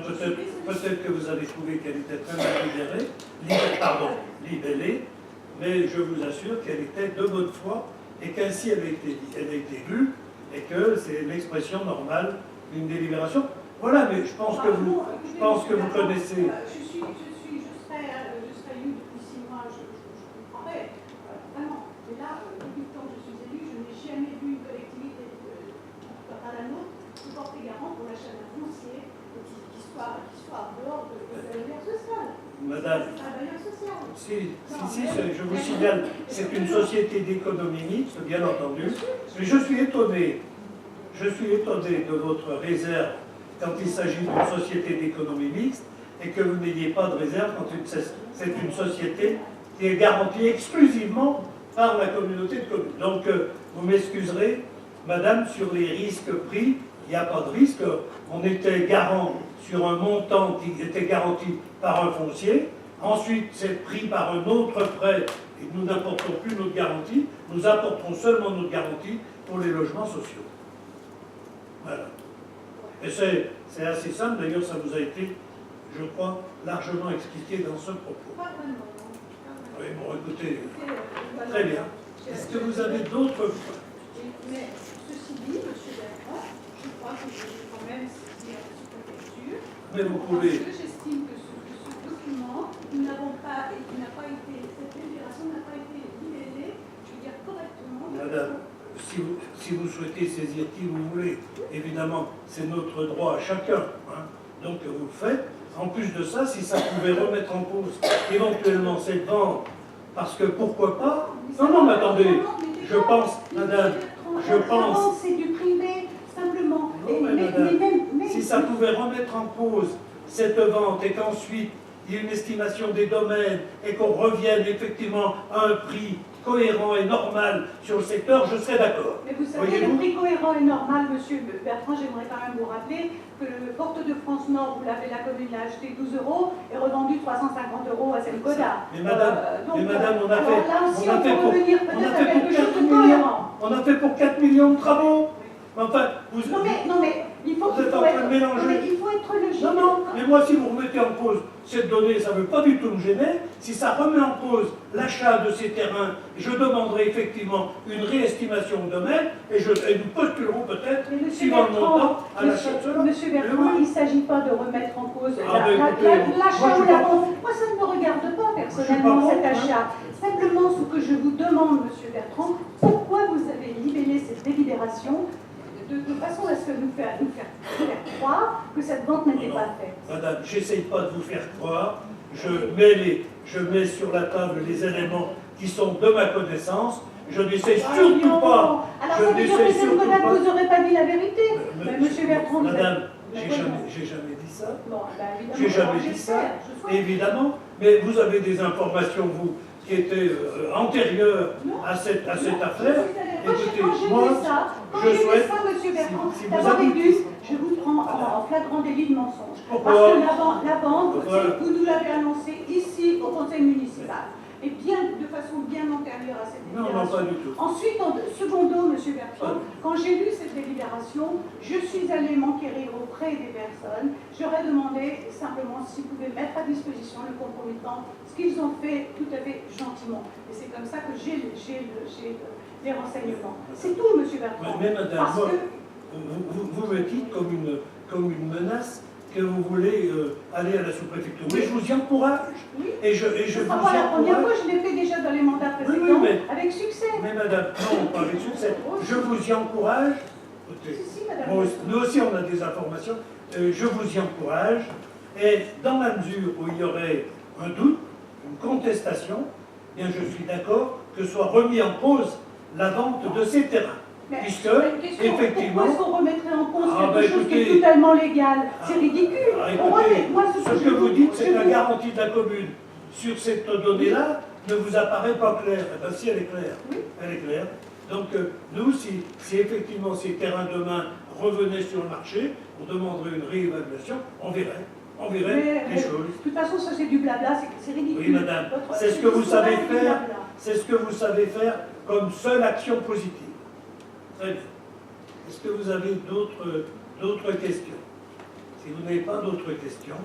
Peut-être que vous avez trouvé qu'elle était très mal libellée, mais je vous assure qu'elle était de bonne foi et qu'ainsi elle a été lue et que c'est l'expression normale d'une délibération. Voilà, mais je pense que vous connaissez. Je serais élue depuis 6 mois, je comprendrais, vraiment. Mais là, depuis le temps que je suis élue, je n'ai jamais vu une collectivité, à la nôtre, se porter garant pour l'achat d'un foncier qui soit en dehors de la bailleur social. Madame, c'est un bailleur social. si, je vous signale, c'est une société d'économie mixte, bien entendu, mais je suis étonné de votre réserve quand il s'agit d'une société d'économie mixte et que vous n'ayez pas de réserve quand c'est une société qui est garantie exclusivement par la communauté de communes. Donc, vous m'excuserez, madame, sur les risques pris, il n'y a pas de risque. On était garant sur un montant qui était garanti par un foncier. Ensuite, c'est pris par un autre prêt et nous n'apportons plus notre garantie. Nous apporterons seulement notre garantie pour les logements sociaux. Voilà. Et c'est assez simple. D'ailleurs, ça vous a été, je crois, largement expliqué dans ce propos. Pas vraiment. Oui, bon, écoutez, très bien. Est-ce que vous avez d'autres points? Mais ceci dit, M. Bertrand, je crois que je vais quand même citer à la sous-préfecture. Mais vous pouvez. Parce que j'estime que ce document, nous n'avons pas, et qui n'a pas été, cette délibération n'a pas été libellée, je veux dire correctement. Madame, si vous souhaitez saisir qui vous voulez, évidemment, c'est notre droit à chacun. Hein. Donc vous le faites. En plus de ça, si ça pouvait remettre en cause éventuellement cette vente, parce que pourquoi pas. Non, mais attendez, je pense, madame, je pense. C'est du privé, simplement. Non, mais madame, si ça pouvait remettre en cause cette vente et qu'ensuite il y ait une estimation des domaines et qu'on revienne effectivement à un prix cohérent et normal sur le secteur, je serais d'accord. Mais vous savez, le prix cohérent et normal, monsieur Bertrand, j'aimerais quand même vous rappeler que le Porte de France Nord, la commune l'a acheté 12 € et revendu 350 € à Saint-Goda. Mais madame, on a fait pour 4 millions de travaux. Enfin, non mais il faut vous êtes en train de mélanger. Il faut être logique. Non, mais moi, si vous remettez en cause cette donnée, ça ne veut pas du tout me gêner. Si ça remet en cause l'achat de ces terrains, je demanderai effectivement une réestimation de domaine et nous postulerons peut-être, suivant le montant, à l'achat de cela. Monsieur Bertrand, il ne s'agit pas de remettre en cause l'achat ou la vente. Moi, ça ne me regarde pas personnellement, cet achat. Simplement, ce que je vous demande, monsieur Bertrand, pourquoi vous avez libellé cette délibération de façon à ce que nous faire croire que cette vente n'était pas faite. Madame, j'essaye pas de vous faire croire. Je mets sur la table les éléments qui sont de ma connaissance. Je n'essaie surtout pas. Alors ça veut dire que vous n'aurez pas dit la vérité. Monsieur Bertrand, madame, j'ai jamais dit ça. Bon, j'ai jamais dit ça, évidemment. Mais vous avez des informations, vous, qui étaient antérieures à cette affaire. Écoutez, moi, je souhaite, monsieur Bertrand, si vous avez... je vous prends en flagrant délit de mensonge. Pourquoi? Parce que la vente, vous nous l'avez annoncée ici au conseil municipal. Et de façon bien antérieure à cette délibération. Non, pas du tout. Ensuite, en secondo, monsieur Bertrand, quand j'ai lu cette délibération, je suis allée m'enquérir auprès des personnes. J'aurais demandé simplement s'ils pouvaient mettre à disposition le compromettant, ce qu'ils ont fait tout à fait gentiment. Et c'est comme ça que j'ai les renseignements. C'est tout, monsieur Bertrand. Mais madame, vous me dites comme une menace que vous voulez aller à la sous-préfecture. Mais je vous y encourage. Oui. Et je vous y la première fois, je l'ai fait déjà dans les mandats précédents, avec succès. Mais madame, non, pas avec succès. Je vous y encourage. Bon, nous aussi, on a des informations. Je vous y encourage. Et dans la mesure où il y aurait un doute, une contestation, bien je suis d'accord que soit remis en cause la vente de ces terrains. Puisque, effectivement... Pourquoi est-ce qu'on remettrait en cause quelque chose qui est totalement légal? C'est ridicule. Ce que vous dites, c'est que la garantie de la commune sur cette donnée-là ne vous apparaît pas claire. Eh bien, si, elle est claire. Oui. Elle est claire. Donc, nous, si effectivement ces terrains demain revenaient sur le marché, on demanderait une réévaluation, on verrait les choses. De toute façon, ça c'est du blabla, c'est ridicule. Oui, madame, c'est ce que vous savez faire, c'est ce que vous savez faire comme seule action positive. Très bien. Est-ce que vous avez d'autres questions? Si vous n'avez pas d'autres questions,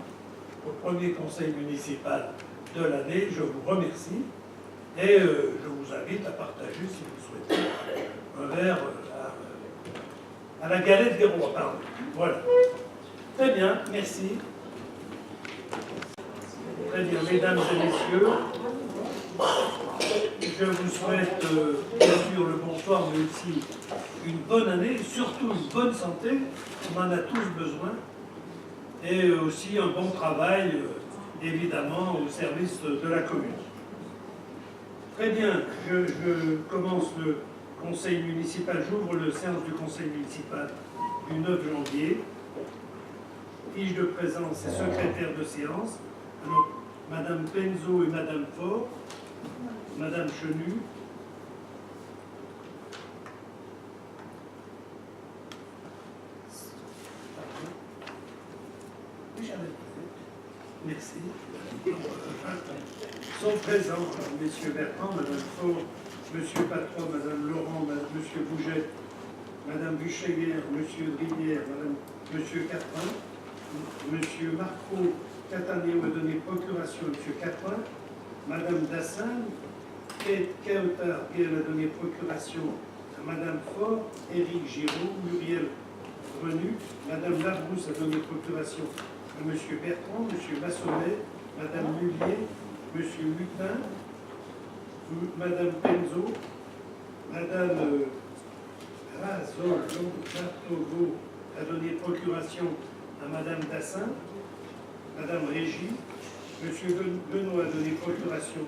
au premier conseil municipal de l'année, je vous remercie et je vous invite à partager, si vous souhaitez, un verre à la galette des rois. Pardon. Voilà. Très bien, merci. Très bien, mesdames et messieurs, je vous souhaite bien sûr le bonsoir, mais aussi une bonne année, et surtout une bonne santé, on en a tous besoin, et aussi un bon travail, évidemment, au service de la commune. Très bien, je commence le conseil municipal, j'ouvre le séance du conseil municipal du 9 janvier. Fiche de présence et secrétaire de séance. Alors, Madame Penzo et Madame Faure, Madame Chenu. Merci. Sont présents Messieurs Bertrand, Madame Faure, Monsieur Patron, Madame Laurent, Monsieur Bouget, Madame Bucheguer, Monsieur Drivière, Monsieur Catrin, Monsieur Marco Cataneo a donné procuration à Monsieur Catrin, Madame Dassin, Kate Kautar a donné procuration à Madame Faure, Éric Giraud, Muriel Renu, Madame Labrousse a donné procuration à Monsieur Bertrand, Monsieur Massonnet, Madame Mullier, Monsieur Lutin, Madame Penzo, Madame Razol-Jatogo a donné procuration à Madame Dassin, Madame Régie, Monsieur Benoît a donné procuration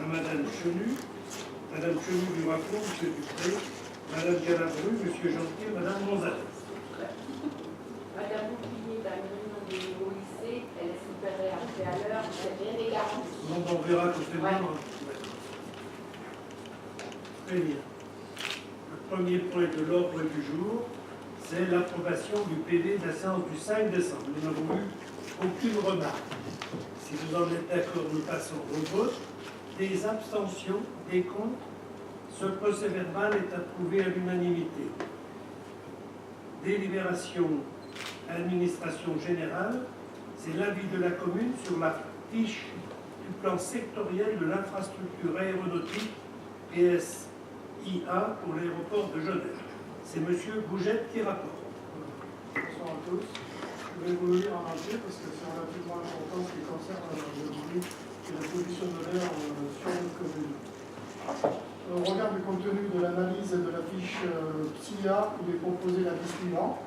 à Madame Chenu, Madame Chenu du Rapport, Monsieur Dupré, Madame Galabru, Monsieur Gentil, Madame Monzat. Madame Bouclier, dans une réunion des nouveaux lycées, elle est supérieure à l'heure, c'est bien des garanties. Donc on verra tout à l'heure. Très bien. Le premier point de l'ordre du jour, c'est l'approbation du PV de la séance du 5 décembre. Nous n'avons eu aucune remarque. Si vous en êtes d'accord, nous passons au vote. Des abstentions, des contre. Ce procès-verbal est approuvé à l'unanimité. Délibération, administration générale, c'est l'avis de la commune sur la fiche du plan sectoriel de l'infrastructure aéronautique PSIA pour l'aéroport de Genève. C'est M. Bougette qui rapporte. Bonsoir à tous. Je vais vous le lire en entier parce que c'est relativement important ce qui concerne le bruit et la pollution de l'air sur notre commune. Au regard du contenu de l'analyse de la fiche PSIA, il est proposé l'avis suivant.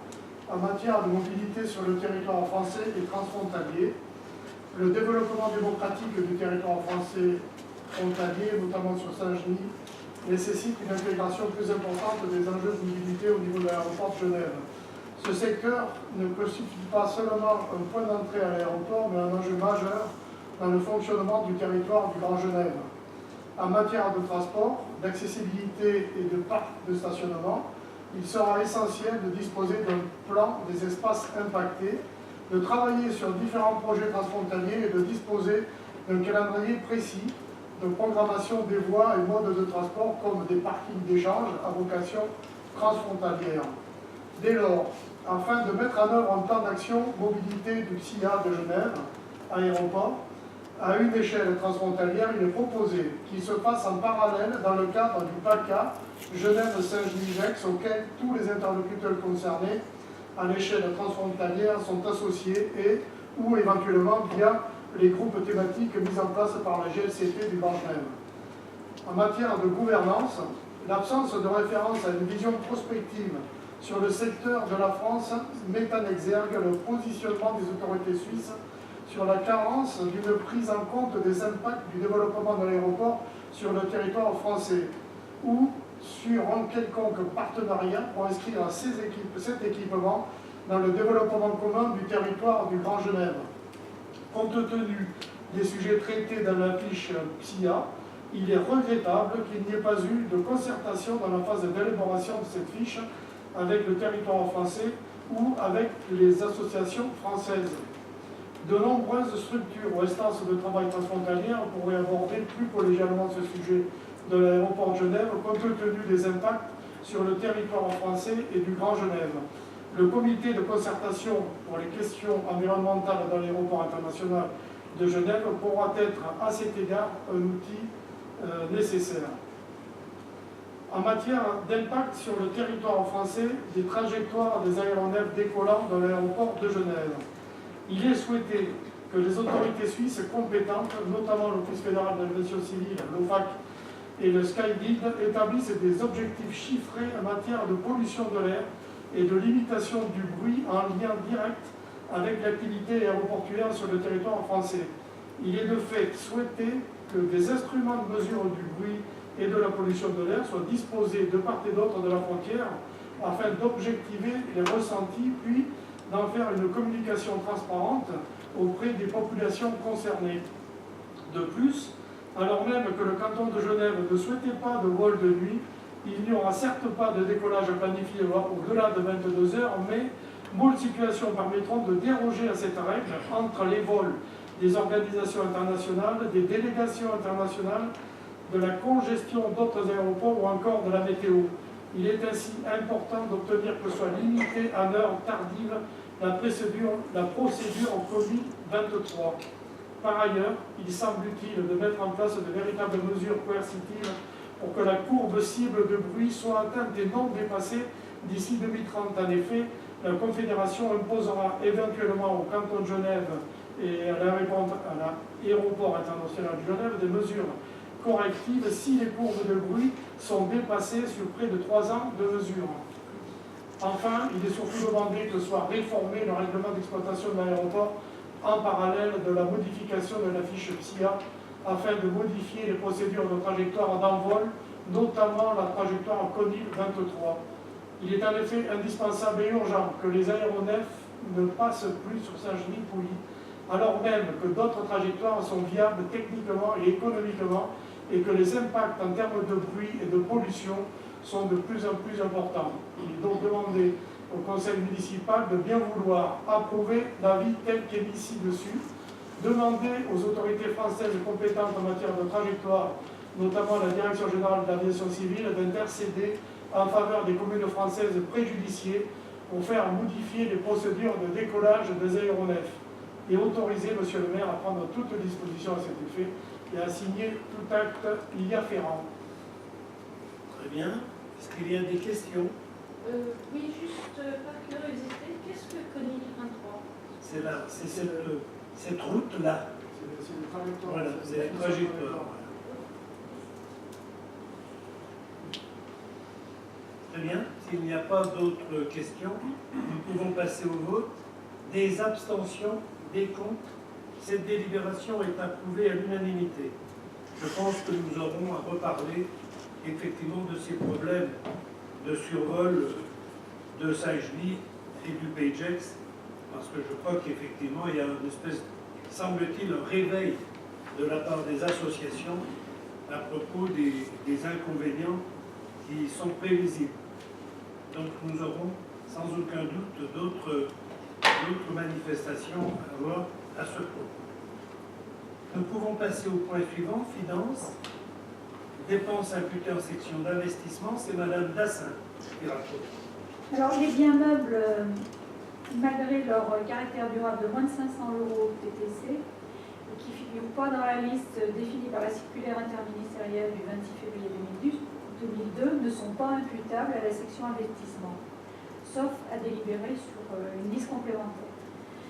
En matière de mobilité sur le territoire français et transfrontalier, le développement démocratique du territoire français frontalier, notamment sur Saint-Genis, nécessite une intégration plus importante des enjeux de mobilité au niveau de l'aéroport de Genève. Ce secteur ne constitue pas seulement un point d'entrée à l'aéroport, mais un enjeu majeur dans le fonctionnement du territoire du Grand Genève. En matière de transport, d'accessibilité et de parc de stationnement, il sera essentiel de disposer d'un plan des espaces impactés, de travailler sur différents projets transfrontaliers et de disposer d'un calendrier précis de programmation des voies et modes de transport comme des parkings d'échange à vocation transfrontalière. Dès lors, afin de mettre en œuvre un plan d'action mobilité du PSIA de Genève, aéroport, à une échelle transfrontalière, il est proposé qu'il se fasse en parallèle dans le cadre du PACA Genève-Saint-Genis-Gex auquel tous les interlocuteurs concernés à l'échelle transfrontalière sont associés et ou éventuellement via les groupes thématiques mis en place par la GLCT du Grand Genève. En matière de gouvernance, l'absence de référence à une vision prospective sur le secteur de la France met en exergue le positionnement des autorités suisses sur la carence d'une prise en compte des impacts du développement de l'aéroport sur le territoire français ou sur un quelconque partenariat pour inscrire cet équipement dans le développement commun du territoire du Grand Genève. Compte tenu des sujets traités dans la fiche PSIA, il est regrettable qu'il n'y ait pas eu de concertation dans la phase d'élaboration de cette fiche avec le territoire français ou avec les associations françaises. De nombreuses structures ou instances de travail transfrontalières pourraient aborder plus collégialement ce sujet de l'aéroport de Genève compte tenu des impacts sur le territoire français et du Grand Genève. Le comité de concertation pour les questions environnementales dans l'aéroport international de Genève pourra être à cet égard un outil nécessaire. En matière d'impact sur le territoire français des trajectoires des aéronefs décollant dans l'aéroport de Genève, il est souhaité que les autorités suisses compétentes, notamment l'Office fédéral de l'aviation civile, l'OFAC et le SkyGuide, établissent des objectifs chiffrés en matière de pollution de l'air et de limitation du bruit en lien direct avec l'activité aéroportuaire sur le territoire français. Il est de fait souhaité que des instruments de mesure du bruit et de la pollution de l'air soient disposés de part et d'autre de la frontière afin d'objectiver les ressentis puis d'en faire une communication transparente auprès des populations concernées. De plus, alors même que le canton de Genève ne souhaitait pas de vol de nuit, il n'y aura certes pas de décollage planifié au-delà de 22 heures, mais moult situations permettront de déroger à cette règle entre les vols des organisations internationales, des délégations internationales, de la congestion d'autres aéroports ou encore de la météo. Il est ainsi important d'obtenir que soit limitée en heure tardive la procédure Covid-23. Par ailleurs, il semble utile de mettre en place de véritables mesures coercitives pour que la courbe cible de bruit soit atteinte et non dépassée d'ici 2030. En effet, la Confédération imposera éventuellement au canton de Genève et à l'aéroport international de Genève des mesures correctives si les courbes de bruit sont dépassées sur près de 3 ans de mesure. Enfin, il est surtout demandé que soit réformé le règlement d'exploitation de l'aéroport en parallèle de la modification de la fiche PSIA afin de modifier les procédures de trajectoire d'envol, notamment la trajectoire CONIL 23. Il est en effet indispensable et urgent que les aéronefs ne passent plus sur Saint-Genis-Pouilly, alors même que d'autres trajectoires sont viables techniquement et économiquement et que les impacts en termes de bruit et de pollution sont de plus en plus importants. Il est donc demandé au conseil municipal de bien vouloir approuver l'avis tel qu'est mis ci-dessus, demander aux autorités françaises compétentes en matière de trajectoire, notamment la Direction générale de l'aviation civile, d'intercéder en faveur des communes françaises préjudiciées pour faire modifier les procédures de décollage des aéronefs et autoriser M. le maire à prendre toutes dispositions à cet effet et à signer tout acte y afférent. Très bien. Est-ce qu'il y a des questions? Oui, juste par curiosité, qu'est-ce que CONIL 23? C'est là, c'est cette route-là. C'est le trajectoire. Voilà, c'est la trajectoire. Très bien. S'il n'y a pas d'autres questions, nous pouvons passer au vote. Des abstentions, des contre. Cette délibération est approuvée à l'unanimité. Je pense que nous aurons à reparler effectivement de ces problèmes de survol de Saint-Genis et du Pays-de-Gex, parce que je crois qu'effectivement il y a une espèce, semble-t-il, un réveil de la part des associations à propos des inconvénients qui sont prévisibles. Donc nous aurons sans aucun doute d'autres manifestations à avoir à ce propos. Nous pouvons passer au point suivant, finances. Dépenses imputées en section d'investissement, c'est Madame Dassin qui raconte. Alors, les biens meubles, malgré leur caractère durable de moins de 500 € TTC, et qui ne figurent pas dans la liste définie par la circulaire interministérielle du 26 février 2002, ne sont pas imputables à la section investissement, sauf à délibérer sur une liste complémentaire.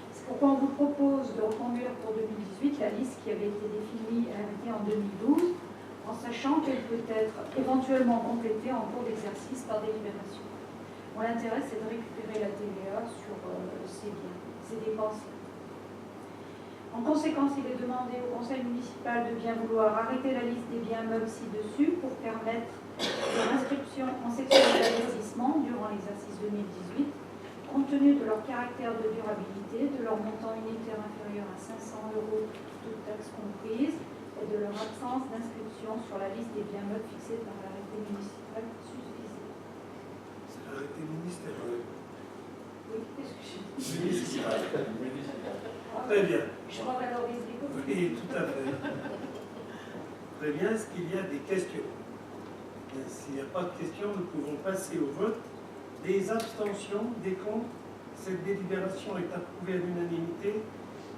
C'est pourquoi on vous propose de reconduire pour 2018 la liste qui avait été définie en 2012, en sachant qu'elle peut être éventuellement complétée en cours d'exercice par délibération. Bon, l'intérêt, c'est de récupérer la TVA sur ces biens, ces dépenses. En conséquence, il est demandé au conseil municipal de bien vouloir arrêter la liste des biens meubles ci-dessus pour permettre leur inscription en section d'investissement durant l'exercice 2018, compte tenu de leur caractère de durabilité, de leur montant unitaire inférieur à 500 €, toutes taxes comprises, et de leur absence d'inscription sur la liste des biens meubles fixée par l'arrêté municipal susvisé. C'est l'arrêté ministériel. Oui, qu'est-ce que j'ai dit? Très bien. Je revalorise les copies. Oui, tout à fait. Très bien. Est-ce qu'il y a des questions? S'il n'y a pas de questions, nous pouvons passer au vote. Des abstentions, des contre. Cette délibération est approuvée à l'unanimité.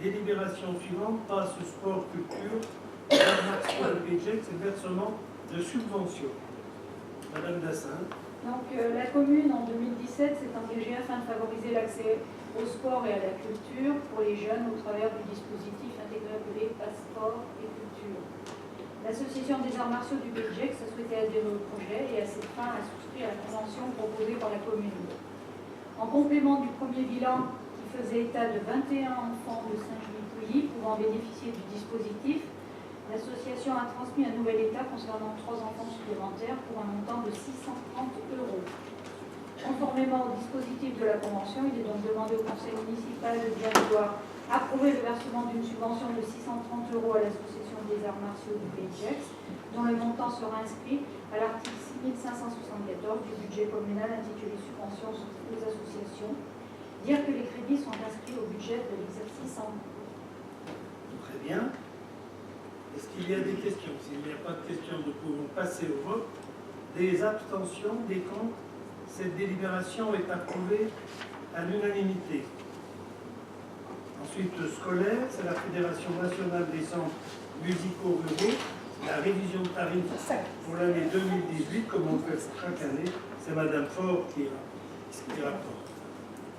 Délibération suivante, passe sport, culture, martial, budget, c'est le versement de subventions. Madame Dassin. Donc la commune en 2017 s'est engagée afin de favoriser l'accès au sport et à la culture pour les jeunes au travers du dispositif intégré appelé Passeport et Culture. L'Association des arts martiaux du Belgique a souhaité adhérer au projet et à cette fin a souscrit à la convention proposée par la commune. En complément du premier bilan qui faisait état de 21 enfants de Saint-Julie-Pouilly pouvant bénéficier du dispositif, l'association a transmis un nouvel état concernant 3 enfants supplémentaires pour un montant de 630 €. Conformément au dispositif de la convention, il est donc demandé au conseil municipal de bien vouloir approuver le versement d'une subvention de 630 € à l'association des arts martiaux du Pays de Gex, dont le montant sera inscrit à l'article 6574 du budget communal intitulé Subventions aux associations. Dire que les crédits sont inscrits au budget de l'exercice en cours. Très bien. Est-ce qu'il y a des questions? S'il n'y a pas de questions, nous pouvons passer au vote. Des abstentions, des contre. Cette délibération est approuvée à l'unanimité. Ensuite, scolaire, c'est la Fédération nationale des centres musicaux ruraux. La révision de tarifs pour l'année 2018, comme on le fait chaque année, c'est Madame Faure qui rapporte.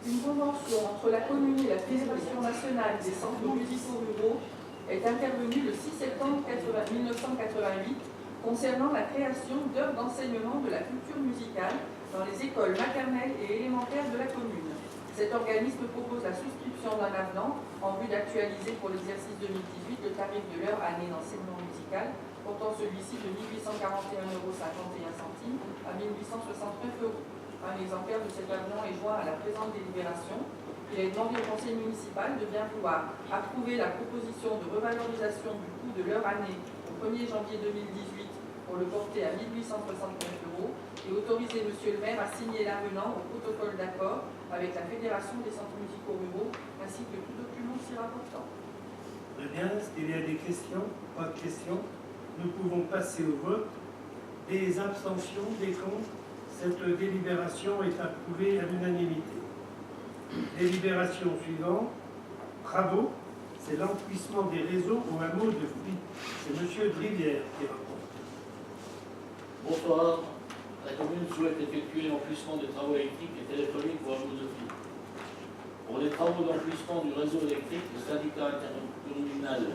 Une convention entre la commune et la Fédération nationale des centres musicaux ruraux est intervenue le 6 septembre 1988 concernant la création d'œuvres d'enseignement de la culture musicale dans les écoles maternelles et élémentaires de la commune. Cet organisme propose la souscription d'un avenant en vue d'actualiser pour l'exercice 2018 le tarif de l'heure année d'enseignement musical, portant celui-ci de 1841,51 € à 1869 €. Un exemplaire de cet avenant est joint à la présente délibération. Il est demandé au conseil municipal de bien vouloir approuver la proposition de revalorisation du coût de l'heure année au 1er janvier 2018 pour le porter à 1869 € et autoriser monsieur le maire à signer l'avenant au protocole d'accord avec la Fédération des centres musicaux ruraux ainsi que tout document s'y rapportant. Très bien. Est-ce qu'il y a des questions? Pas de questions. Nous pouvons passer au vote. Des abstentions, des contre. Cette délibération est approuvée à l'unanimité. Délibération suivante. Travaux. C'est l'emplissement des réseaux au hameau de Fly. C'est monsieur Drivière qui rapporte. Bonsoir. La commune souhaite effectuer l'emplissement des travaux électriques et téléphoniques au hameau de Fly. Pour les travaux d'emplissement du réseau électrique, le syndicat intercommunal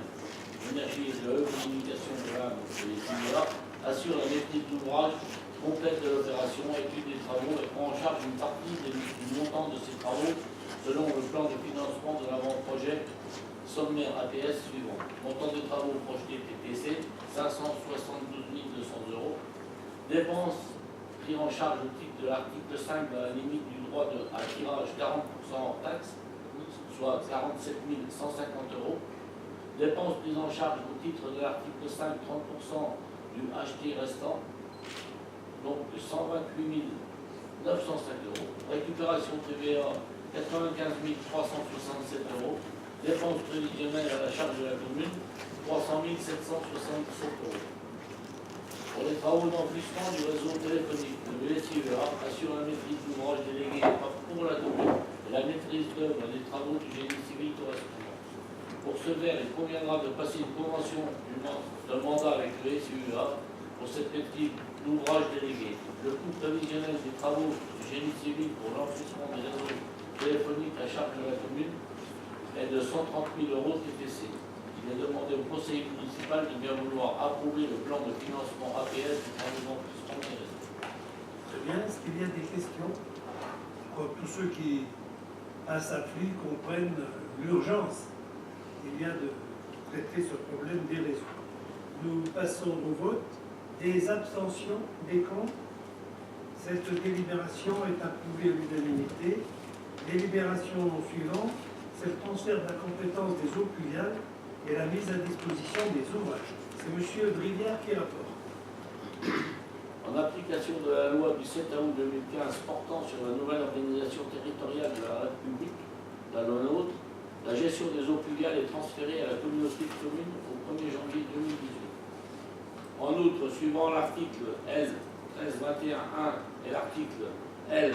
d'énergie et de communication de l'âme et les CIMEA assure la maîtrise d'ouvrage complète de l'opération, étude des travaux et prend en charge une partie du montant de ces travaux selon le plan de financement de l'avant-projet sommaire APS suivant. Montant des travaux projetés TTC, 572 200 €. Dépenses pris en charge au titre de l'article 5 dans la limite du droit à tirage 40% hors taxe, soit 47 150 €. Dépenses prises en charge au titre de l'article 5, 30% du HT restant, donc 128 905 €. Récupération TVA, 95 367 €. Dépenses prévisionnelles à la charge de la commune, 300 777 €. Pour les travaux d'emplissement du réseau téléphonique, le SIEA assure la maîtrise d'ouvrage déléguée pour la commune et la maîtrise d'œuvre des travaux du génie civil correspondant. Pour ce faire, il conviendra de passer une convention d'un mandat avec le SIEA pour cette maîtrise d'ouvrage déléguée. Le coût prévisionnel des travaux du génie civil pour l'enfouissement des réseaux téléphoniques à charge de la commune est de 130 000 € TTC. Il est demandé au conseil municipal de bien vouloir approuver le plan de financement APS du travaux d'emplissement des réseaux. Très bien. Est-ce qu'il y a des questions? Je crois que tous ceux qui passent à Fly comprennent l'urgence qu'il y a de traiter ce problème des réseaux. Nous passons au vote. Des abstentions, des contre. Cette délibération est approuvée à l'unanimité. Délibération suivante, c'est le transfert de la compétence des eaux pluviales et la mise à disposition des ouvrages. C'est M. Drivière qui rapporte. En application de la loi du 7 août 2015 portant sur la nouvelle organisation territoriale de la République, la loi NOTRe, la gestion des eaux pluviales est transférée à la communauté de communes au 1er janvier 2018. En outre, suivant l'article L. 1321.1 et l'article L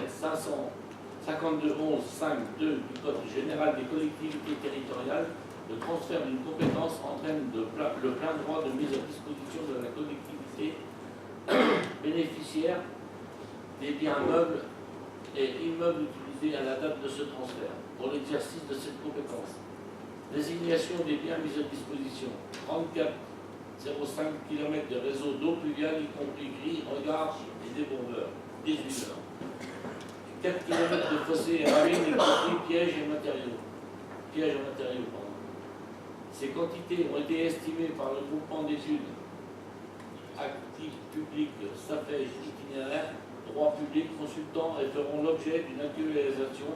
552.11.5.2 du Code général des collectivités territoriales, le transfert d'une compétence entraîne le plein droit de mise à disposition de la collectivité bénéficiaire des biens meubles et immeubles utilisés à la date de ce transfert pour l'exercice de cette compétence. Désignation des biens mis à disposition. 34,05 km de réseau d'eau pluviale, y compris grilles, regards et débourbeurs. 18 heures. 4 km de fossés et ravines, y compris pièges et matériaux. Ces quantités ont été estimées par le groupement d'études actifs publics SAFEJ itinéraire, droit public consultant et feront l'objet d'une actualisation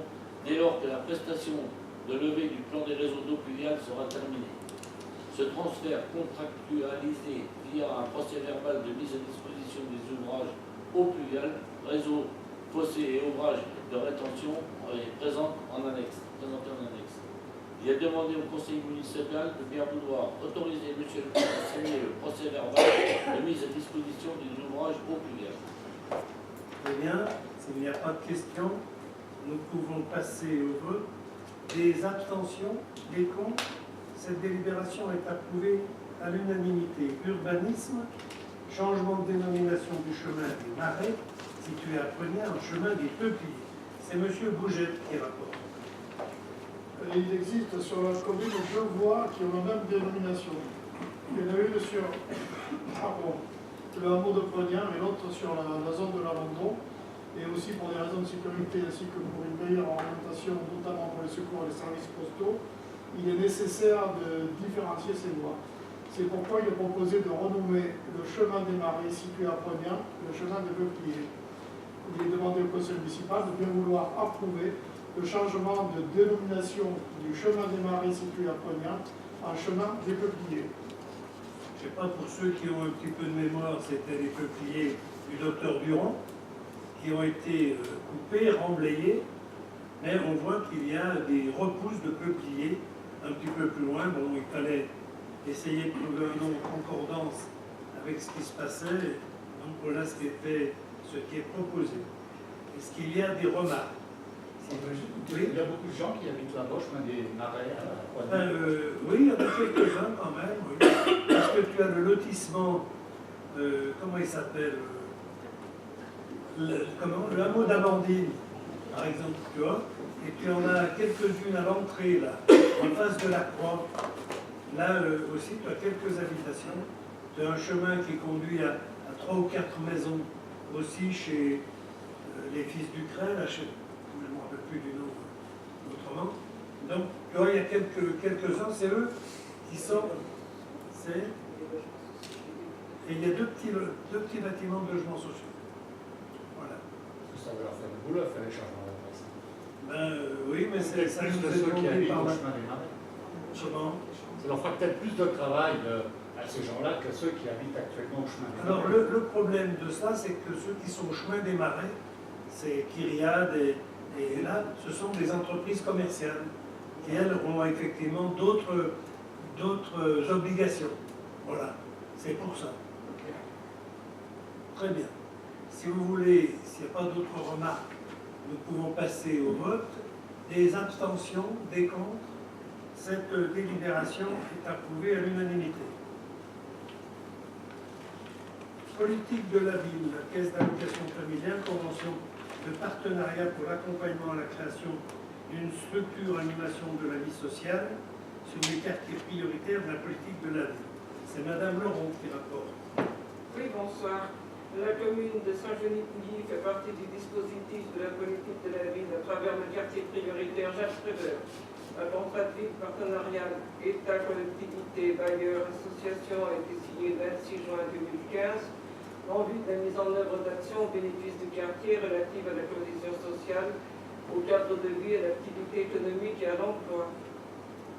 dès lors que la prestation de levée du plan des réseaux d'eau pluviale sera terminée. Ce transfert contractualisé via un procès verbal de mise à disposition des ouvrages eau pluviale, réseaux, fossés et ouvrages de rétention est présenté en annexe. Il est demandé au conseil municipal de bien vouloir autoriser monsieur le maire à signer le procès verbal de mise à disposition des ouvrages eau pluviale. Très bien, s'il n'y a pas de questions, nous pouvons passer au vote. Des abstentions, des contre. Cette délibération est approuvée à l'unanimité. Urbanisme, changement de dénomination du chemin des Marais, situé à Prunières, en chemin des Peupliers. C'est M. Bougette qui rapporte. Il existe sur la commune deux voies qui ont la même dénomination. Il y en a une sur le hameau de Prunières et l'autre sur la zone de l'Alandon. Et aussi pour des raisons de sécurité ainsi que pour une meilleure orientation, notamment pour les secours et les services postaux, il est nécessaire de différencier ces voies. C'est pourquoi il est proposé de renommer le chemin des Marais situé à Prunières le chemin des Peupliers. Il est demandé au conseil municipal de bien vouloir approuver le changement de dénomination du chemin des Marais situé à Prunières en chemin des Peupliers. Je ne sais pas, pour ceux qui ont un petit peu de mémoire, c'était les peupliers du docteur Durand, qui ont été coupés, remblayés, mais on voit qu'il y a des repousses de peupliers un petit peu plus loin. Bon, il fallait essayer de trouver un nom en concordance avec ce qui se passait, donc voilà ce qui est proposé. Est-ce qu'il y a des remarques? Oui. Il y a beaucoup de gens qui habitent là-bas, chemin des Marais à Prunières. Oui, il y en a quelques-uns quand même, oui. Parce que tu as le lotissement, comment il s'appelle, le hameau d'Amandine, par exemple, tu vois, et tu en as quelques-unes à l'entrée, là, en face de la croix. Là aussi, tu as quelques habitations. Tu as un chemin qui conduit à 3 ou 4 maisons, aussi chez les fils du Crin, là, je ne me rappelle plus du nom autrement. Donc, tu vois, il y a quelques-uns, c'est eux qui sont. Et il y a deux petits bâtiments de logements sociaux. Voilà. Ça va leur faire du boulot, faire les changements d'adresse. Oui, mais ça plus nous de est ceux qui demandé habitent par au la... chemin des Marais. Comment? Ça leur fera peut-être plus de travail à ces gens-là que ceux qui habitent actuellement au chemin des Marais. Alors, le problème de ça, c'est que ceux qui sont au chemin des Marais, c'est Kyriade et là, ce sont des entreprises commerciales qui, elles, ont effectivement d'autres obligations. Voilà, c'est pour ça. Très bien. Si vous voulez, s'il n'y a pas d'autres remarques, nous pouvons passer au vote. Des abstentions, des contre. Cette délibération est approuvée à l'unanimité. Politique de la ville, la Caisse d'allocation familiale, convention de partenariat pour l'accompagnement à la création d'une structure animation de la vie sociale sur les quartiers prioritaires de la politique de la ville. C'est Madame Laurent qui rapporte. Oui, bonsoir. La commune de Saint-Genis-Pouilly fait partie du dispositif de la politique de la ville à travers le quartier prioritaire Jacques Prévert. Un contrat de ville partenarial État, collectivité, bailleurs, association a été signé le 26 juin 2015 en vue de la mise en œuvre d'actions au bénéfice du quartier relatives à la cohésion sociale, au cadre de vie, à l'activité économique et à l'emploi.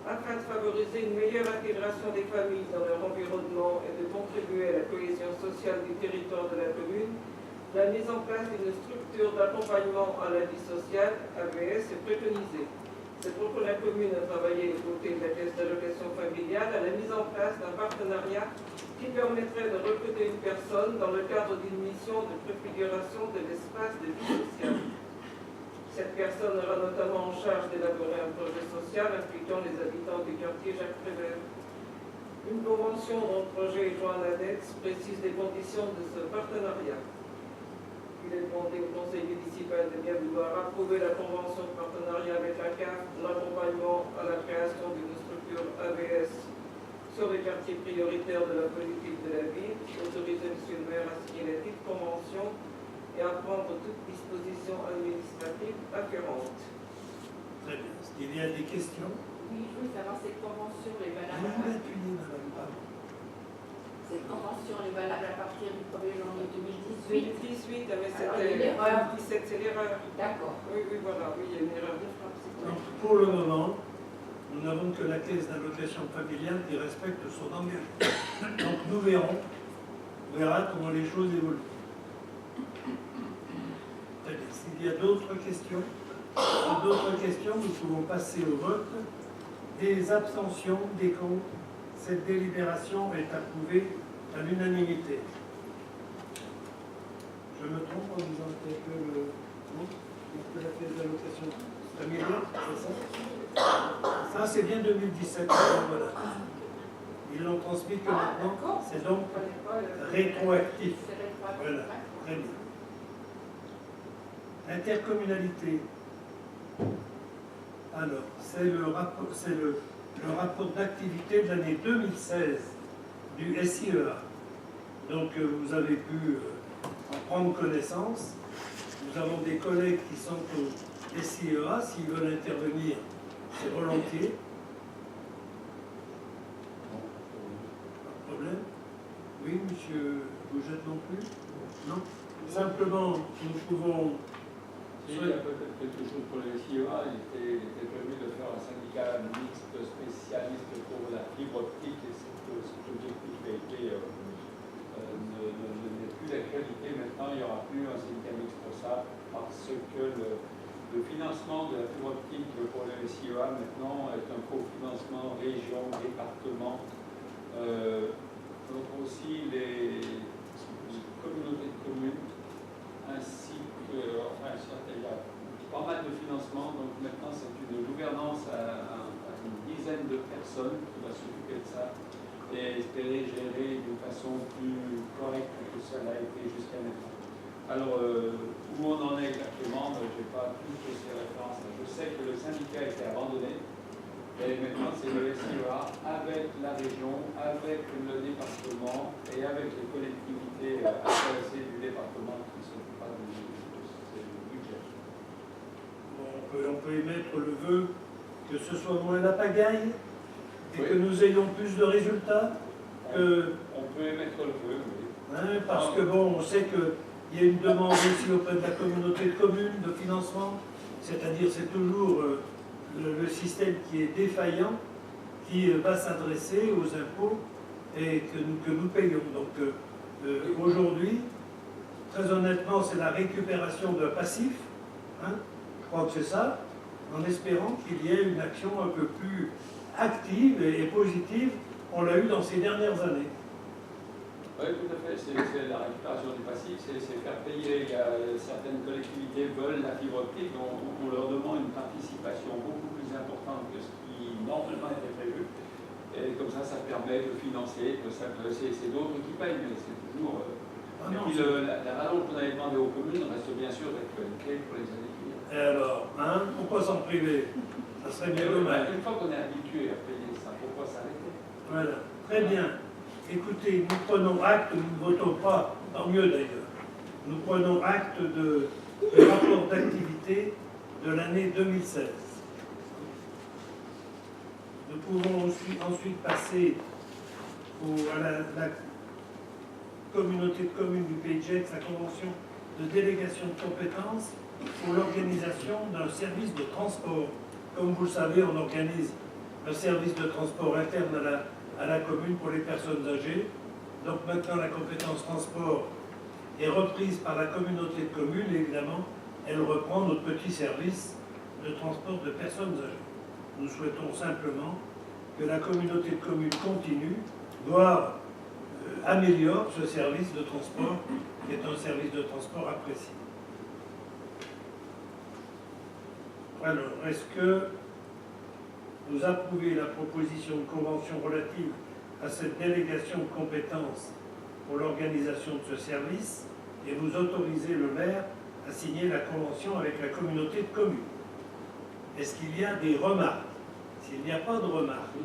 Afin de favoriser une meilleure intégration des familles dans leur environnement et de contribuer à la cohésion sociale du territoire de la commune, la mise en place d'une structure d'accompagnement à la vie sociale, AVS, est préconisée. C'est pourquoi la commune a travaillé aux côtés de la Caisse d'allocation familiale à la mise en place d'un partenariat qui permettrait de recruter une personne dans le cadre d'une mission de préfiguration de l'espace de vie sociale. Cette personne aura notamment en charge d'élaborer un projet social impliquant les habitants du quartier Jacques Prévert. Une convention dont le projet est joint à l'annexe précise les conditions de ce partenariat. Il est demandé au conseil municipal de bien vouloir approuver la convention de partenariat avec la CAF, l'accompagnement à la création d'une structure AVS sur les quartiers prioritaires de la politique de la ville, autoriser M. le maire à signer les dites conventions et à prendre toute disposition administrative afférente. Très bien. Est-ce qu'il y a des questions? Oui, je veux savoir cette convention est valable. Cette convention est valable à partir du 1er janvier 2018. 2018, mais Alors, il y a une erreur. 2017, c'est l'erreur. D'accord. Oui, voilà, oui, il y a une erreur de frappe. Donc, pour le moment, nous n'avons que la caisse d'allocation familiale qui respecte son engagement. Donc nous verrons, on verra comment les choses évoluent. Très bien. S'il y a d'autres questions, nous pouvons passer au vote. Des abstentions, des comptes. Cette délibération est approuvée à l'unanimité. Je me trompe en disant que la caisse d'allocation familiale, c'est ça? Ça, c'est bien 2017. Voilà. Ils l'ont transmis que maintenant. C'est donc rétroactif. Voilà. Très bien. Intercommunalité. Alors, c'est le rapport d'activité de l'année 2016 du SIEA. Donc, vous avez pu en prendre connaissance. Nous avons des collègues qui sont au SIEA. S'ils veulent intervenir, c'est volontiers. Pas de problème. Oui, monsieur Bougette non plus? Non. Simplement, nous pouvons... Il y a peut-être quelque chose pour le SIEA. Il était prévu de faire un syndicat mixte spécialiste pour la fibre optique et cet objectif a été n'est plus d'actualité. Maintenant, il n'y aura plus un syndicat mixte pour ça parce que le financement de la fibre optique pour le SIEA maintenant est un cofinancement région, département, donc aussi les communautés de communes, ainsi que, enfin, il y a pas mal de financement, donc maintenant c'est une gouvernance à une dizaine de personnes qui va s'occuper de ça et espérer gérer d'une façon plus correcte que cela a été jusqu'à maintenant. Alors, où on en est exactement, je n'ai pas toutes ces références. Je sais que le syndicat a été abandonné, et maintenant c'est le SIEA avec la région, avec le département et avec les collectivités intéressées du département qui s'occupent du budget. Bon, on peut émettre le vœu que ce soit moins la pagaille et que nous ayons plus de résultats. On peut émettre le vœu, oui. Hein, parce que bon, on sait qu'il y a une demande aussi auprès de la communauté de communes de financement, c'est-à-dire c'est toujours le système qui est défaillant qui va s'adresser aux impôts et que nous payons. Donc aujourd'hui, très honnêtement, c'est la récupération d'un passif, hein, je crois que c'est ça, en espérant qu'il y ait une action un peu plus active et positive. On l'a eu dans ces dernières années. Oui, tout à fait. C'est la récupération du passif, c'est faire payer. Il y a certaines collectivités veulent la fibre optique, on leur demande une participation beaucoup plus importante que ce qui normalement était prévu. Et comme ça permet de financer. C'est d'autres qui payent, mais c'est toujours. Et puis la rallonge qu'on avait demandé aux communes reste bien sûr d'actualité pour les années qui viennent. Et alors, hein, pourquoi s'en priver? Ça serait bien dommage. Une fois qu'on est habitué à payer ça, pourquoi s'arrêter? Voilà, très bien. Écoutez, nous prenons acte, nous ne votons pas, tant mieux d'ailleurs. Nous prenons acte du rapport d'activité de l'année 2016. Nous pouvons ensuite passer à la communauté de communes du Pays de Gex, la convention de délégation de compétences pour l'organisation d'un service de transport. Comme vous le savez, on organise un service de transport interne à la commune pour les personnes âgées. Donc maintenant, la compétence transport est reprise par la communauté de communes et évidemment, elle reprend notre petit service de transport de personnes âgées. Nous souhaitons simplement que la communauté de communes continue, voire améliore ce service de transport, qui est un service de transport apprécié. Alors, est-ce que vous approuvez la proposition de convention relative à cette délégation de compétences pour l'organisation de ce service et vous autorisez le maire à signer la convention avec la communauté de communes? Est-ce qu'il y a des remarques? S'il n'y a pas de remarques,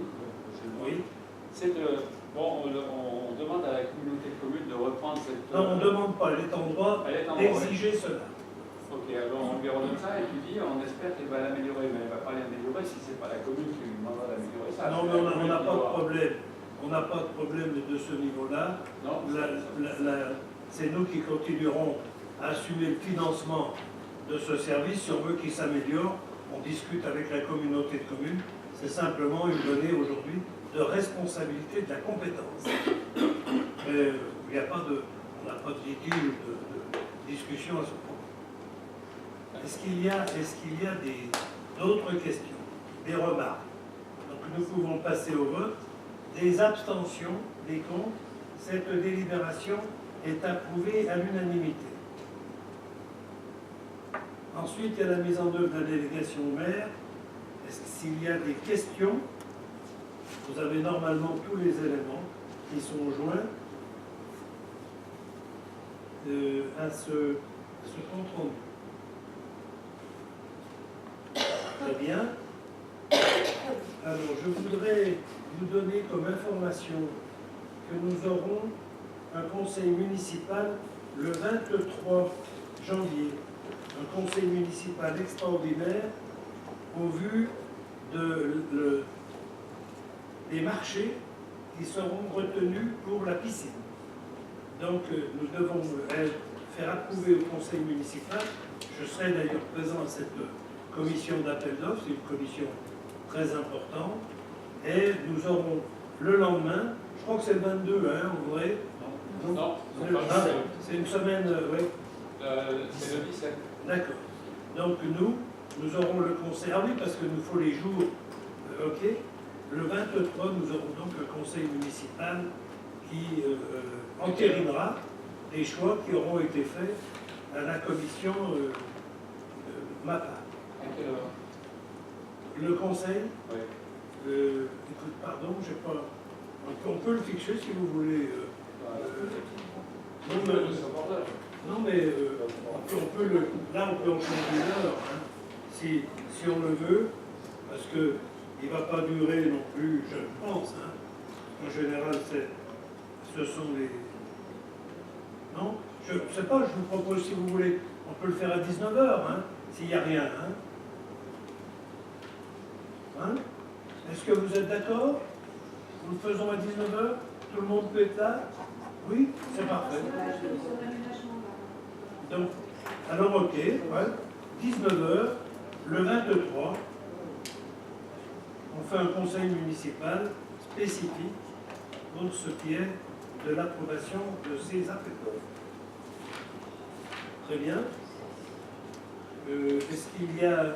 oui. C'est bon, on demande à la communauté de communes de reprendre cette... Non, on ne demande pas, elle est en droit d'exiger cela. Ok, alors on lui redonne ça et puis dit, on espère qu'elle va l'améliorer, mais elle ne va pas l'améliorer si ce n'est pas la commune qui lui demandera d'améliorer ça. Non, mais on n'a pas de problème. On n'a pas de problème de ce niveau-là. C'est nous qui continuerons à assumer le financement de ce service. Si on veut qu'il s'améliore, on discute avec la communauté de communes. C'est simplement une donnée aujourd'hui de responsabilité de la compétence. Mais il n'y a pas de, on n'a pas de litige, de discussion à ce propos. Est-ce qu'il y a d'autres questions, des remarques? Donc nous pouvons passer au vote. Des abstentions, des comptes. Cette délibération est approuvée à l'unanimité. Ensuite, il y a la mise en œuvre de la délégation au maire. Est-ce qu'il y a des questions? Vous avez normalement tous les éléments qui sont joints à ce compte rendu. Très bien. Alors, je voudrais vous donner comme information que nous aurons un conseil municipal le 23 janvier. Un conseil municipal extraordinaire au vu des marchés qui seront retenus pour la piscine. Donc nous devons faire approuver au conseil municipal. Je serai d'ailleurs présent à cette commission d'appel d'offres, c'est une commission très importante. Et nous aurons le lendemain, je crois que c'est le 22, hein, en vrai. Non, c'est une semaine, oui. C'est le 17. D'accord. Donc nous aurons le conseil. Ah oui, parce que nous faut les jours. Ok. Le 23, nous aurons donc un conseil municipal qui entérinera les choix qui auront été faits à la commission MAPA. À quelle heure? Le conseil, Oui. écoute, pardon, j'ai pas. On peut le fixer si vous voulez. Non, mais on peut là, on peut en changer l'heure, hein, si on le veut, parce que il ne va pas durer non plus, je pense. Hein. En général, ce sont les... Non, je ne sais pas, je vous propose, si vous voulez, on peut le faire à 19h, hein, s'il n'y a rien. Hein. Est-ce que vous êtes d'accord? Nous le faisons à 19h? Tout le monde peut être là? Oui, c'est parfait. Donc, alors ok, ouais, 19h, le 23, on fait un conseil municipal spécifique pour ce qui est de l'approbation de ces appels d'offres. Très bien. Est-ce qu'il y a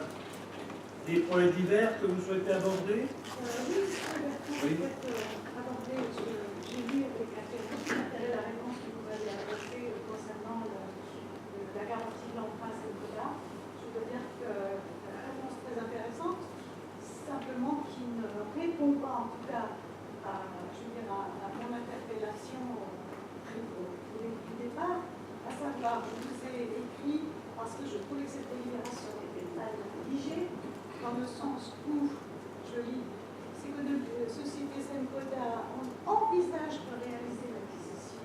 des points divers que vous souhaitez aborder? Oui. J'ai lu avec intérêt la réponse que vous m'avez adressée concernant la garantie de l'emprunt Syncona. Je veux dire que la réponse est très intéressante, simplement qui ne répond pas, en tout cas, à mon interpellation du départ, à savoir, je vous ai écrit, parce que je trouvais que cette délibération était mal rédigée, dans le sens où, je lis, c'est que de société Syncona envisage de réaliser l'acquisition.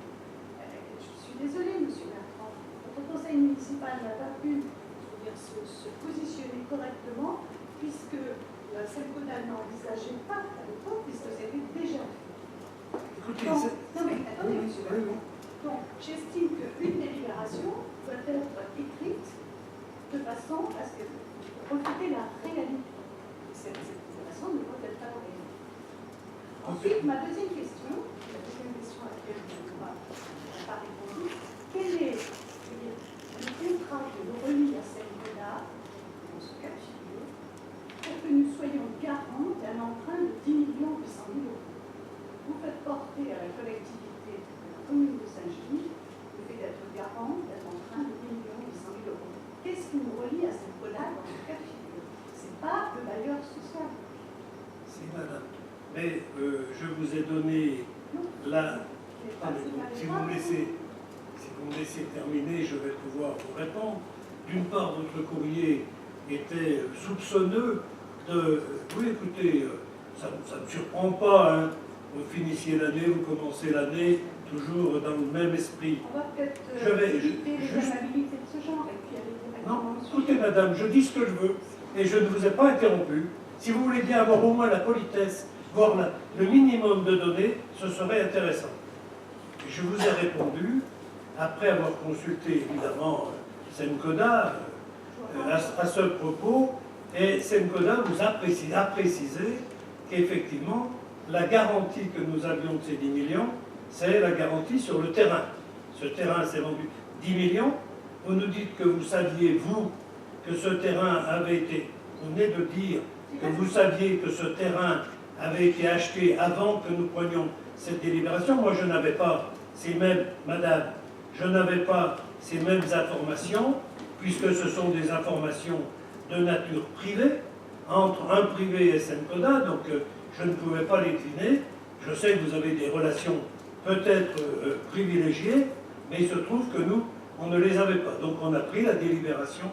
Je suis désolée, monsieur Bertrand, votre conseil municipal n'a pas pu se positionner correctement, puisque Syncona n'envisageait pas à l'époque, puisque c'était déjà fait. Écoutez, non mais attendez, monsieur Bertrand. Donc, j'estime qu'une délibération doit être écrite de façon à ce que refléter la réalité. Cette délibération ne doit être pas la réalité. Ensuite, ma deuxième question à laquelle je n'ai pas répondu, quel est le contrat que nous relie à Syncona, dans ce cas de figure, pour que nous soyons garants d'un emprunt de 10 800 000 euros? Vous faites porter à la collectivité de la commune de Saint-Gilles le fait d'être garant d'un emprunt de 10 800 000 euros. Qu'est-ce qui nous relie à Syncona dans ce cas de figure? je vous ai donné la... Attendez, donc, si vous me laissez terminer, je vais pouvoir vous répondre. D'une part, votre courrier était soupçonneux de... Oui, écoutez, ça ne me surprend pas, hein. Vous finissiez l'année, vous commencez l'année, toujours dans le même esprit. On va peut-être éviter les juste... amabilités de ce genre et puis aller directement Non, au sujet. écoutez, madame, je dis ce que je veux et je ne vous ai pas interrompu. Si vous voulez bien avoir au moins la politesse, voire le minimum de données, ce serait intéressant. Je vous ai répondu, après avoir consulté évidemment Semcoda à ce propos, et Semcoda vous a précisé qu'effectivement, la garantie que nous avions de ces 10 millions, c'est la garantie sur le terrain. Ce terrain s'est vendu 10 millions. Vous nous dites que vous saviez, vous, que ce terrain avait été... Vous venez de dire que vous saviez que ce terrain avait été acheté avant que nous prenions cette délibération. Moi, je n'avais pas ces mêmes... Madame, je n'avais pas ces mêmes informations, puisque ce sont des informations de nature privée, entre un privé et Semcoda, donc je ne pouvais pas les deviner. Je sais que vous avez des relations peut-être privilégiées, mais il se trouve que nous, on ne les avait pas. Donc on a pris la délibération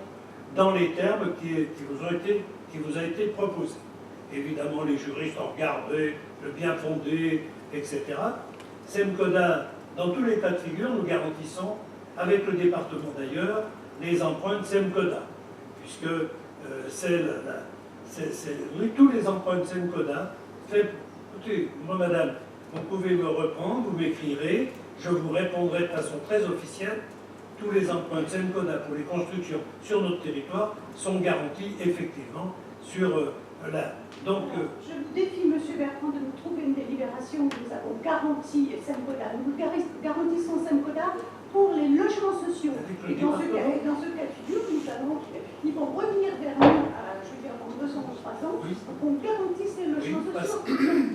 dans les termes qui vous a été proposé. Évidemment, les juristes ont regardé le bien fondé, etc. Semcoda, dans tous les cas de figure, nous garantissons, avec le département d'ailleurs, les emprunts de Semcoda, puisque tous les emprunts de Semcoda, écoutez, moi, madame, vous pouvez me reprendre, vous m'écrirez, je vous répondrai de façon très officielle. Tous les emprunts de Semcoda pour les constructions sur notre territoire sont garantis effectivement sur Donc, je vous défie, M. Bertrand, de nous trouver une délibération où nous avons garanti Semcoda. Nous garantissons Semcoda pour les logements sociaux. Et dans ce cas de figure, ils vont revenir vers nous, je veux dire, dans 2 ans ou 3 ans, pour qu'on garantisse les logements sociaux.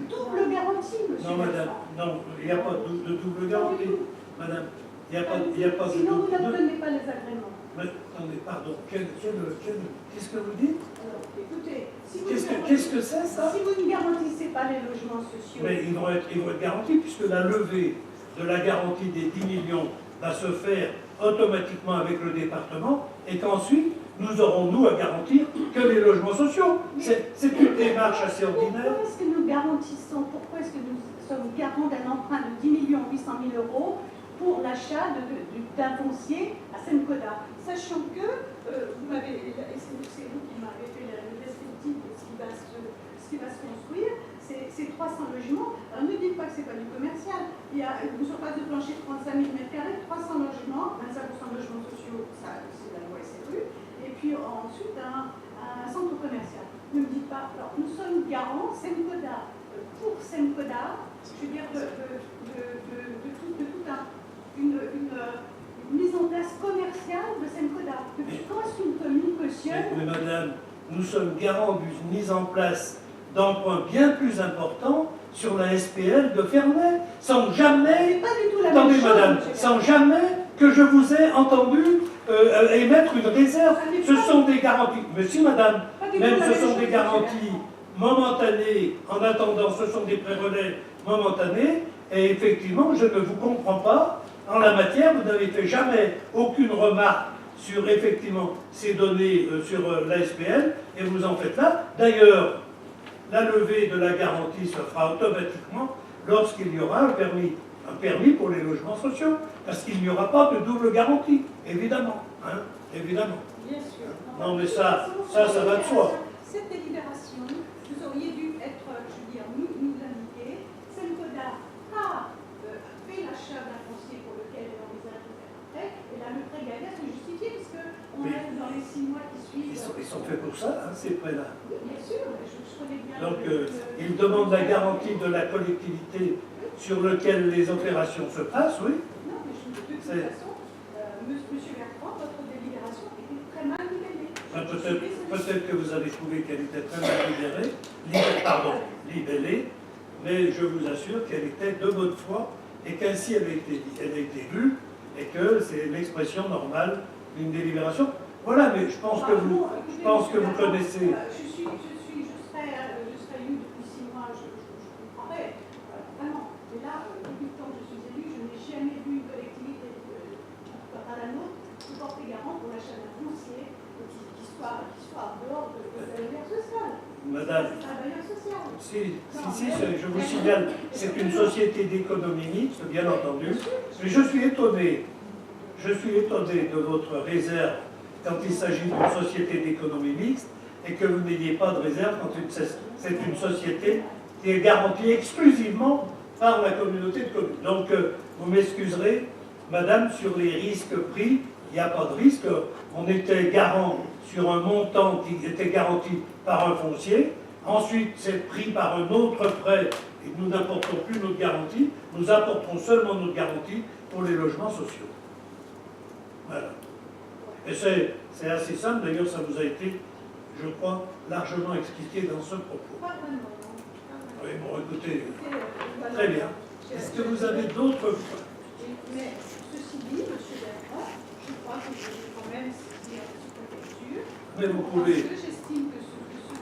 Double garantie, M. Non, madame, non, il n'y a pas de double garantie. Madame, il n'y a pas de Sinon, vous double... n'obtenez pas les agréments. Mais, attendez, pardon, qu'est-ce que vous dites? Alors, écoutez, si vous Qu'est-ce que c'est, ça? Si vous ne garantissez pas les logements sociaux... Mais ils vont être garantis, puisque la levée de la garantie des 10 millions va se faire automatiquement avec le département, et qu'ensuite, nous aurons, nous, à garantir que les logements sociaux. C'est une démarche assez ordinaire. Pourquoi est-ce que nous garantissons, pourquoi est-ce que nous sommes garants d'un emprunt de 10 800 000 euros pour l'achat d'un foncier à Semcoda, sachant que, vous m'avez, c'est vous qui m'avez fait le descriptif de ce qui va se construire, c'est 300 logements. Alors ne dites pas que ce n'est pas du commercial. Il y a une surface de plancher de 35 000 m², 300 logements, 25% de logements sociaux, ça c'est la loi SRU, et puis ensuite un centre commercial. Ne me dites pas, alors nous sommes garants, Semcoda, pour Semcoda, je veux dire, de toute une mise en place commerciale de Semcoda. Depuis quand est-ce qu'une commune cautionne? Mais madame, nous sommes garants d'une mise en place d'emprunts bien plus importants sur la SPL de Ferney, sans jamais... Pas du tout la Attendez, même chose, madame, sans jamais que je vous ai entendu émettre une réserve. Ce sont des garanties. Mais si, madame, même ce sont des garanties momentanées, en attendant, ce sont des pré-relais momentanés, et effectivement, je ne vous comprends pas. En la matière, vous n'avez fait jamais aucune remarque sur, effectivement, ces données sur la SPL, et vous en faites là. D'ailleurs, la levée de la garantie se fera automatiquement lorsqu'il y aura un permis pour les logements sociaux, parce qu'il n'y aura pas de double garantie, évidemment. Hein, évidemment. Bien sûr. Non, mais ça va de soi. Cette délibération, vous auriez dû être, je veux dire, nous l'indiquer. Semcoda a fait l'achat d'un foncier pour lequel elle envisage de faire un prêt, et là, le prêt gagnant est justifié, puisqu'on est dans les 6 mois qui suivent. Ils sont faits pour ça, hein, ces prêts-là. Bien sûr, je connais bien. Donc, ils demandent la garantie de la collectivité sur laquelle les opérations se passent, oui. Non, mais de toute façon, monsieur Bertrand, votre délibération était très mal libellée. Peut-être que vous avez trouvé qu'elle était très mal libellée, mais je vous assure qu'elle était de bonne foi et qu'ainsi elle a été lue et que c'est l'expression normale d'une délibération. Voilà, mais je pense que vous connaissez. Je serai lue depuis 6 mois, je comprends je vous signale, c'est une société d'économie mixte, bien entendu. Mais je suis étonné de votre réserve quand il s'agit d'une société d'économie mixte et que vous n'ayez pas de réserve quand c'est une société qui est garantie exclusivement par la communauté de communes. Donc, vous m'excuserez, madame, sur les risques pris, il n'y a pas de risque. On était garant sur un montant qui était garanti par un foncier. Ensuite, c'est pris par un autre prêt et nous n'apportons plus notre garantie. Nous apporterons seulement notre garantie pour les logements sociaux. Voilà. Et c'est assez simple. D'ailleurs, ça vous a été, je crois, largement expliqué dans ce propos. Pas vraiment. Oui, bon, écoutez, très bien. Est-ce que vous avez d'autres points? Mais ceci dit, M. Bertrand, je crois que je vais quand même saisir la sous-préfecture. Mais vous pouvez. Parce que j'estime que ce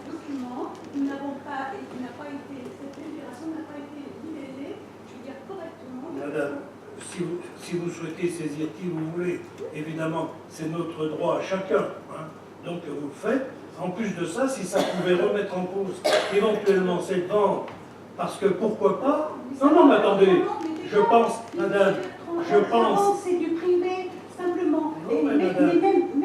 document, nous n'avons pas, et qui n'a pas été, cette délibération n'a pas été libellée, je veux dire correctement. Madame, si vous souhaitez saisir qui vous voulez, évidemment, c'est notre droit à chacun. Hein. Donc vous le faites. En plus de ça, si ça pouvait remettre en cause éventuellement cette vente, parce que pourquoi pas? Non, mais attendez, je pense, madame, je pense. C'est du privé, simplement. Non, mais madame,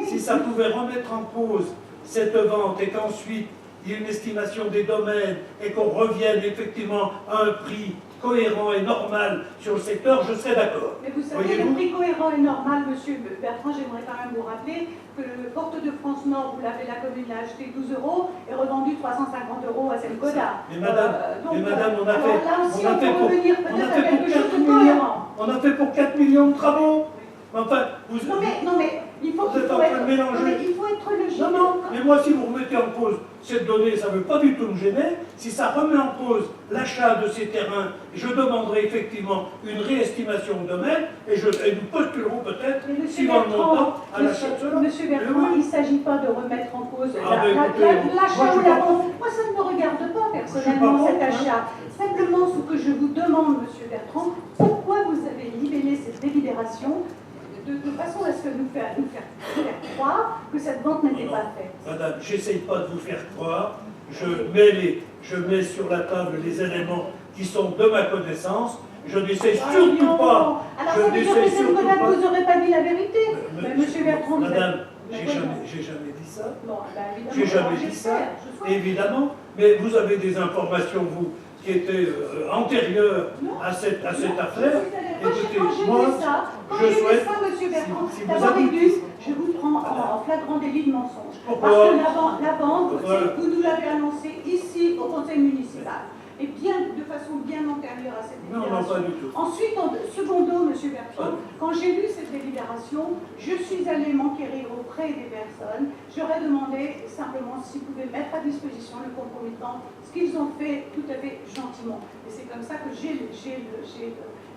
si ça pouvait remettre en cause cette vente et qu'ensuite il y ait une estimation des domaines et qu'on revienne effectivement à un prix cohérent et normal sur le secteur, je serais d'accord. Mais vous savez, le prix cohérent et normal, monsieur Bertrand, j'aimerais quand même vous rappeler que le Porte de France Nord, vous l'avez, la commune l'a acheté 12 € et revendu 350 € à Saint-Goda. Mais madame, on a fait, là aussi, on a fait pour, on a fait pour 4 millions, on a fait pour 4 millions de travaux. Enfin, vous, non mais, il faut, vous êtes en train de mélanger. il faut être logique. Non, mais moi, si vous remettez en cause cette donnée, ça ne veut pas du tout me gêner. Si ça remet en cause l'achat de ces terrains, je demanderai effectivement une réestimation de domaine et nous postulerons peut-être, suivant le montant, à l'achat de cela. Monsieur Bertrand, il ne s'agit pas de remettre en cause moi, l'achat ou la vente. Moi, ça ne me regarde pas personnellement, cet achat. Simplement, ce que je vous demande, monsieur Bertrand, pourquoi vous avez libellé cette délibération de façon à ce que nous faire croire que cette vente n'était pas faite. Madame, j'essaye pas de vous faire croire. Je mets sur la table les éléments qui sont de ma connaissance. Je n'essaie surtout pas. Alors ça veut dire que vous n'aurez pas dit la vérité. Monsieur Bertrand, madame, j'ai jamais dit ça. Bon, j'ai jamais dit ça, évidemment. Mais vous avez des informations, vous, qui étaient antérieures à cette affaire. Écoutez, moi, je souhaite, monsieur Bertrand, si vous avez... je vous prends en flagrant délit de mensonge. Pourquoi? Parce que la vente, vous nous l'avez annoncée ici au conseil municipal. Et bien, de façon bien antérieure à cette délibération. Non, pas du tout. Ensuite, en secondo, monsieur Bertrand, quand j'ai lu cette délibération, je suis allée m'enquérir auprès des personnes. J'aurais demandé simplement s'ils pouvaient mettre à disposition le concomitant, ce qu'ils ont fait tout à fait gentiment. Et c'est comme ça que j'ai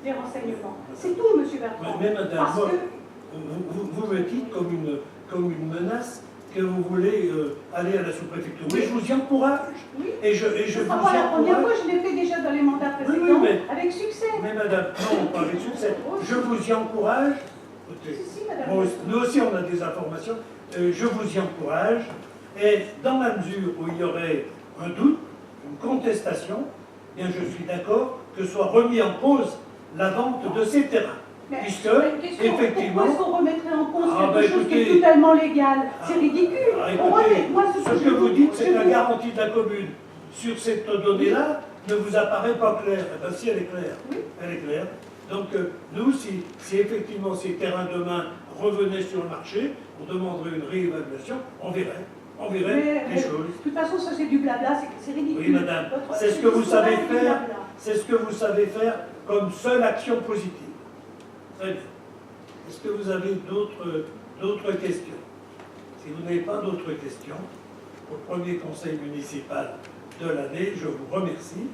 les renseignements. C'est tout, monsieur Bertrand. Mais madame, vous me dites comme une menace que vous voulez aller à la sous-préfecture. Mais je vous y encourage. Oui. Et je vous y encourage. La première fois, je l'ai fait déjà dans les mandats précédents, avec succès. Mais madame, non, pas avec succès. Je vous y encourage. Écoutez, bon, nous aussi, on a des informations. Je vous y encourage. Et dans la mesure où il y aurait un doute, une contestation, bien, je suis d'accord que soit remis en cause la vente de ces terrains. Puisque, effectivement... Pourquoi est-ce qu'on remettrait en cause quelque chose qui est totalement légal? C'est ridicule. Ce que vous dites, c'est que la garantie de la commune sur cette donnée-là ne vous apparaît pas claire. Eh bien, si, elle est claire. Oui. Elle est claire. Donc, nous, si effectivement ces terrains demain revenaient sur le marché, on demanderait une réévaluation, on verrait les choses. De toute façon, ça c'est du blabla, c'est ridicule. Oui, madame, c'est ce que vous savez faire, c'est ce que vous savez faire comme seule action positive. Très bien. Est-ce que vous avez d'autres questions? Si vous n'avez pas d'autres questions, au premier conseil municipal de l'année, je vous remercie.